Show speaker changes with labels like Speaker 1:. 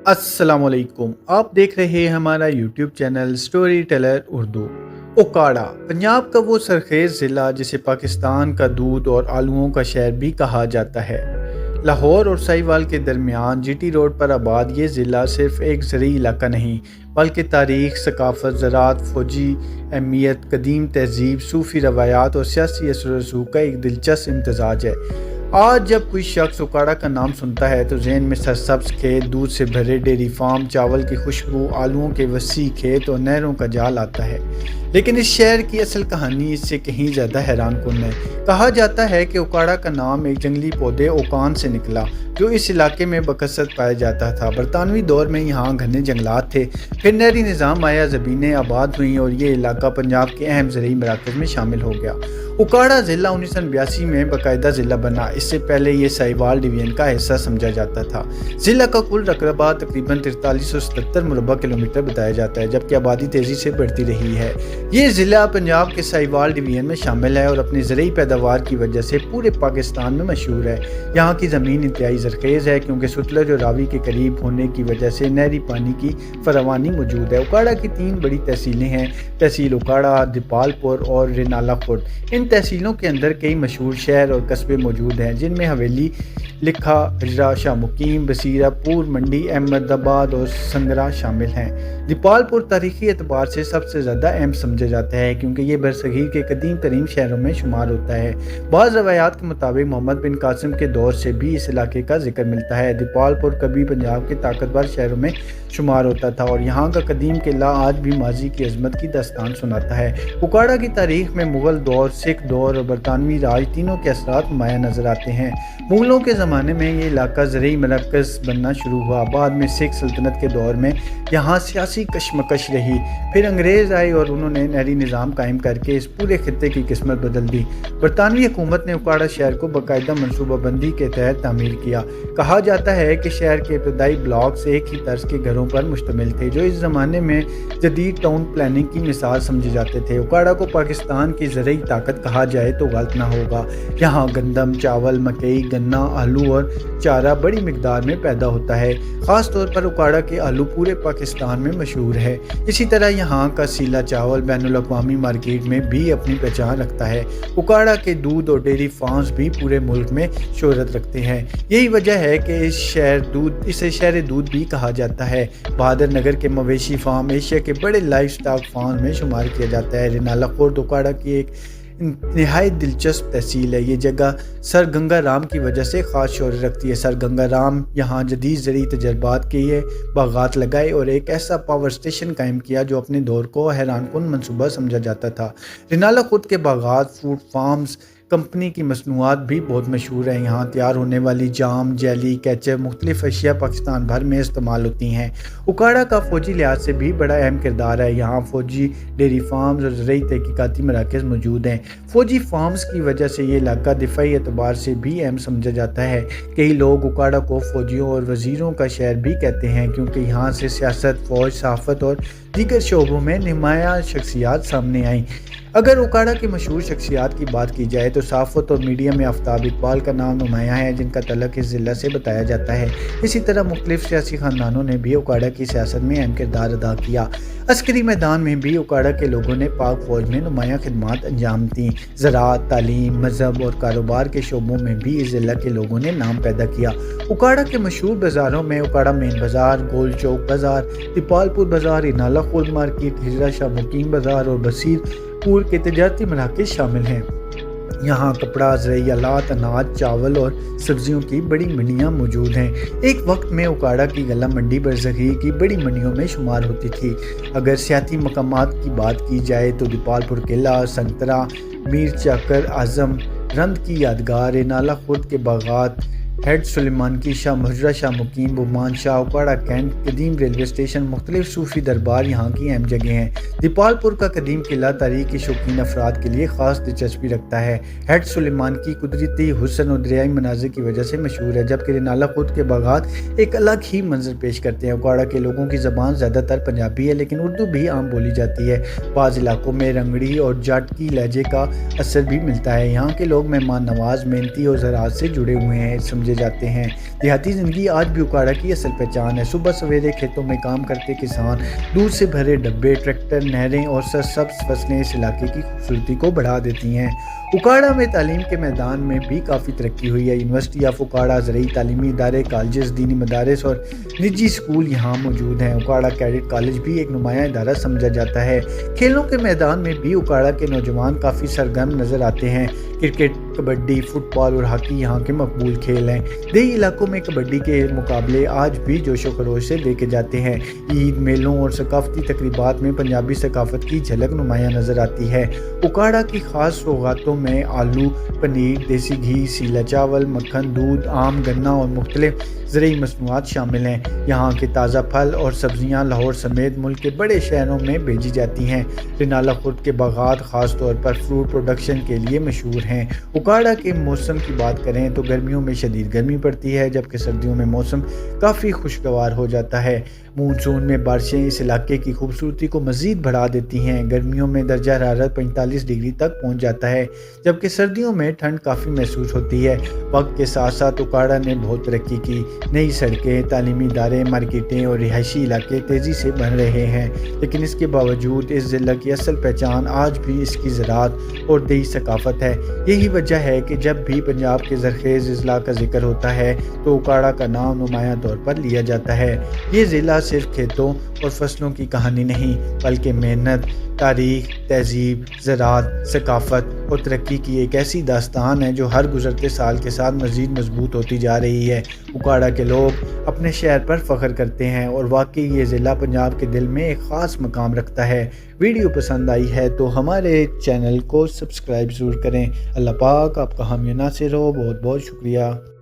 Speaker 1: अस्सलाम वालेकुम। आप देख रहे हैं हमारा YouTube channel story teller Urdu. Okara Punjab का वो सरखेज़ ज़िला जिसे पाकिस्तान का दूध और आलूओं का शहर भी कहा जाता है। लाहौर और साहिवाल के दरमियान जीटी रोड पर आबाद ये ज़िला सिर्फ एक ज़रूरी इलाका नहीं बल्कि तारीख़, सकाफ़त, ज़राअत, फ़ौजी अहमियत, कदीम तहज़ीब, सूफ़ी रवायात और सियासी असर व रसूख का एक दिलचस्प इम्तज़ाज है। आज जब कोई शख्स ओकाड़ा का नाम सुनता है तो जहन में सरसब्ज़ खेत, दूध से भरे डेयरी फार्म, चावल की खुशबू, आलूओं के वसी खेत और नहरों का जाल आता है। लेकिन इस शहर की असल कहानी इससे कहीं ज़्यादा हैरान कुन है। कहा जाता है कि ओकाड़ा का नाम एक जंगली पौधे ओकान से निकला जो इस इलाके में बकसरत पाया जाता था। बरतानवी दौर में यहाँ घने जंगलात थे, फिर नहरी निज़ाम आया, ज़मीनें आबाद हुई और ये इलाका पंजाब के अहम ज़रूरी मराकज़ में शामिल हो गया। ओकाड़ा ज़िला 1982 में बाकायदा ज़िला बना। इससे पहले ये साहिवाल डिवीज़न का हिस्सा समझा जाता था। ज़िला का कुल रकबा तकरीबन 4377 मुरबा किलोमीटर बताया जाता है, जबकि आबादी तेज़ी से बढ़ती रही है। ये ज़िला पंजाब के साहिवाल डिवीज़न में शामिल है और अपनी ज़रूरी पैदावार की वजह से पूरे पाकिस्तान में मशहूर है। यहाँ की ज़मीन इंतहाई ज़रख़ेज़ है क्योंकि सतलुज और रावी के करीब होने की वजह से नहरी पानी की फरावानी मौजूद है। ओकाड़ा की 3 बड़ी तहसीलें हैं, तहसील ओकाड़ा, दीपालपुर और रेनाला खुर्द। इन तहसीलों के अंदर कई मशहूर शहर और कस्बे मौजूद हैं जिनमें हवेली, लिखा, हजरा, शाह मुकीम, बसीरा, पूर, मंडी, अहमदाबाद और संगरा शामिल हैं। दीपालपुर तारीखी एतबार से सबसे ज़्यादा अहम समझा जाता है क्योंकि ये बरसगीर के कदीम तरीन शहरों में शुमार होता है। बाज़ रवायात के मुताबिक मोहम्मद बिन कासिम के दौर से भी इस इलाके का जिक्र मिलता है। दीपालपुर कभी पंजाब के ताकतवर शहरों में शुमार होता था और यहाँ का कदीम किला आज भी माजी की अजमत की दास्तान सुनाता है। ओकाड़ा की तारीख में मुग़ल दौर, सिख दौर और बरतानवी राज तीनों के असरात नुमायाँ नजर आते हैं। मुग़लों के ज़माने में ये इलाका ज़रूरी मरकज़ बनना शुरू हुआ। बाद में सिख सल्तनत के दौर में यहाँ सियासी कशमकश रही। फिर अंग्रेज़ आए और उन्होंने नहरी निज़ाम कायम करके इस पूरे खित्ते की किस्मत बदल दी। बरतानवी हुकूमत ने ओकाड़ा शहर को बाकायदा मनसूबाबंदी के तहत तामीर किया। कहा जाता है कि शहर के इब्तदाई ब्लॉक्स एक ही तर्ज के घरों पर मुश्तमिल थे जो इस ज़माने में जदीद टाउन प्लानिंग की मिसाल समझे जाते थे। ओकाड़ा को पाकिस्तान की ज़रूरी ताकत कहा जाए तो गलत ना होगा। यहाँ गंदम, चावल, मकई, गन्ना, आलू और चारा बड़ी मिकदार में पैदा होता है। ख़ास तौर पर ओकाड़ा के आलू पूरे पाकिस्तान में मशहूर है। इसी तरह यहाँ का सीला चावल बैनुल अक़वामी मार्केट में भी अपनी पहचान रखता है। ओकाड़ा के दूध और डेयरी फार्म्स भी पूरे मुल्क में शोहरत रखते हैं। यही वजह है कि इसे शहर दूध भी कहा जाता है। बहादुर नगर के मवेशी फार्म एशिया के बड़े लाइफ स्टॉक फार्म में शुमार किया जाता है। रेनाला खुर्द ओकाड़ा की एक नहायत दिलचस्प तहसील है। ये जगह सर गंगा राम की वजह से ख़ास शोहरत रखती है। सर गंगा राम यहाँ जदीद ज़रूरी तजर्बात किए, बागात लगाए और एक ऐसा पावर स्टेशन कायम किया जो अपने दौर को हैरान कुन मनसूबा समझा जाता था। रेनाला खुद के बागात, फूड फार्म्स, कंपनी की मसनूआत भी बहुत मशहूर हैं। यहाँ तैयार होने वाली जाम, जेली, केचप, मुख्तलिफ अशिया पाकिस्तान भर में इस्तेमाल होती हैं। ओकाड़ा का फ़ौजी लिहाज से भी बड़ा अहम किरदार है। यहाँ फ़ौजी डेयरी फार्म्स और ज़रूरी तहकीकाती मराकज़ मौजूद हैं। फ़ौजी फार्म्स की वजह से ये इलाका दिफाई एतबार से भी अहम समझा जाता है। कई लोग ओकाड़ा को फ़ौजियों और वज़ीरों का शहर भी कहते हैं क्योंकि यहाँ से सियासत, फ़ौज, सहाफ़त और दीगर शोबों में नुमायाँ शख्सियात सामने आईं। अगर ओकाड़ा की मशहूर शख्सियात की बात की जाए तो सहाफ़त और मीडिया में आफ्ताब इकबाल का नाम नुमायाँ है जिनका तल्लुक़ इस ज़िला से बताया जाता है। इसी तरह मुख्तलिफ सियासी ख़ानदानों ने भी ओकाड़ा की सियासत में अहम किरदार अदा किया। अस्करी मैदान में भी ओकाड़ा के लोगों ने पाक फ़ौज में नुमायाँ खिदमात अंजाम दी। ज़राअत, तालीम, मज़हब और कारोबार के शोबों में भी इस ज़िला के लोगों ने नाम पैदा किया। ओकाड़ा के मशहूर बाज़ारों में ओकाड़ा मेन बाज़ार, गोल चौक बाज़ार, दीपालपुर बाज़ार, रेनाला खुर्द मार्केट, हिजरा, शाह मुकीम बाज़ार और बसीरपुर के तजारती मराकज़ शामिल हैं। यहाँ कपड़ा, ज़रूरी आलात, अनाज, चावल और सब्जियों की बड़ी मंडियाँ मौजूद हैं। एक वक्त में ओकाड़ा की गला मंडी बरज़गीर की बड़ी मंडियों में शुमार होती थी। अगर सियाती मकामात की बात की जाए तो दीपालपुर किला, संतरा, मीर चाकर आज़म, रंद की यादगार, रेनाला खुर्द के बागात, हेड सुलेमान की शाह, हजरा, शाह मुकीम, बुमान शाह, ओकाड़ा कैंट, कदीम रेलवे स्टेशन, मुख्तलिफ सूफ़ी दरबार यहाँ की अहम जगह हैं। दीपालपुर का कदीम किला तारीख़ के शौकीन अफराद के लिए ख़ास दिलचस्पी रखता है। हेड सुलेमान की कुदरती हुस्न और दरियाई मनाज़िर की वजह से मशहूर है, जबकि रेनाला खुर्द के बागात एक अलग ही मंजर पेश करते हैं। ओकाड़ा के लोगों की ज़बान ज़्यादातर पंजाबी है लेकिन उर्दू भी आम बोली जाती है। बाज़ इलाकों में रंगड़ी और जाट की लहजे का असर भी मिलता है। यहाँ के लोग मेहमान नवाज, मेहनती और ज़राअत से जुड़े हुए हैं। سمجھے جاتے ہیں۔ دیہاتی زندگی آج بھی اکاڑا کی اصل پہچان ہے۔ صبح سویرے کھیتوں میں کام کرتے کسان، دودھ سے بھرے ڈبے، ٹریکٹر، نہریں اور سرسبز فصلیں اس علاقے کی خوبصورتی کو بڑھا دیتی ہیں۔ اکاڑا میں تعلیم کے میدان میں بھی کافی ترقی ہوئی ہے۔ یونیورسٹی آف اکاڑا، زرعی تعلیمی ادارے، کالجز، دینی مدارس اور نجی اسکول یہاں موجود ہیں۔ اکاڑا کیڈٹ کالج بھی ایک نمایاں ادارہ سمجھا جاتا ہے۔ کھیلوں کے میدان میں بھی اکاڑا کے نوجوان کافی سرگرم نظر آتے ہیں۔ کرکٹ، کبڈی، فٹ بال اور ہاکی یہاں کے مقبول کھیل ہیں۔ دیہی علاقوں میں کبڈی کے مقابلے آج بھی جوش و خروش سے دیکھے جاتے ہیں۔ عید، میلوں اور ثقافتی تقریبات میں پنجابی ثقافت کی جھلک نمایاں نظر آتی ہے۔ اکاڑا کی خاص سوغاتوں میں آلو، پنیر، دیسی گھی، سیلا چاول، مکھن، دودھ، آم، گنا اور مختلف زرعی مصنوعات شامل ہیں۔ یہاں کے تازہ پھل اور سبزیاں لاہور سمیت ملک کے بڑے شہروں میں بھیجی جاتی ہیں۔ رنالہ خرد کے باغات خاص طور پر فروٹ پروڈکشن کے لیے مشہور ہیں۔ اکاڑا کے موسم کی بات کریں تو گرمیوں میں شدید گرمی پڑتی ہے، جبکہ سردیوں میں موسم کافی خوشگوار ہو جاتا ہے۔ مونسون میں بارشیں اس علاقے کی خوبصورتی کو مزید بڑھا دیتی ہیں۔ گرمیوں میں درجہ حرارت 45 ڈگری تک پہنچ جاتا ہے، جبکہ سردیوں میں ٹھنڈ کافی محسوس ہوتی ہے۔ وقت کے ساتھ ساتھ اکاڑا نے بہت ترقی کی۔ نئی سڑکیں، تعلیمی ادارے، مارکیٹیں اور رہائشی علاقے تیزی سے بن رہے ہیں، لیکن اس کے باوجود اس ضلع کی اصل پہچان آج بھی اس کی زراعت اور دیہی ثقافت ہے۔ یہی وجہ ہے کہ جب بھی پنجاب کے زرخیز اضلاع کا ذکر ہوتا ہے تو اکاڑا کا نام نمایاں طور پر لیا جاتا ہے۔ یہ ضلع صرف کھیتوں اور فصلوں کی کہانی نہیں، بلکہ محنت، تاریخ، تہذیب، زراعت، ثقافت اور ترقی کی ایک ایسی داستان ہے جو ہر گزرتے سال کے ساتھ مزید مضبوط ہوتی جا رہی ہے۔ اکاڑا کے لوگ اپنے شہر پر فخر کرتے ہیں اور واقعی یہ ضلع پنجاب کے دل میں ایک خاص مقام رکھتا ہے۔ ویڈیو پسند آئی ہے تو ہمارے چینل کو سبسکرائب ضرور کریں۔ اللہ پاک آپ کا حامی ناصر ہو۔ بہت بہت شکریہ۔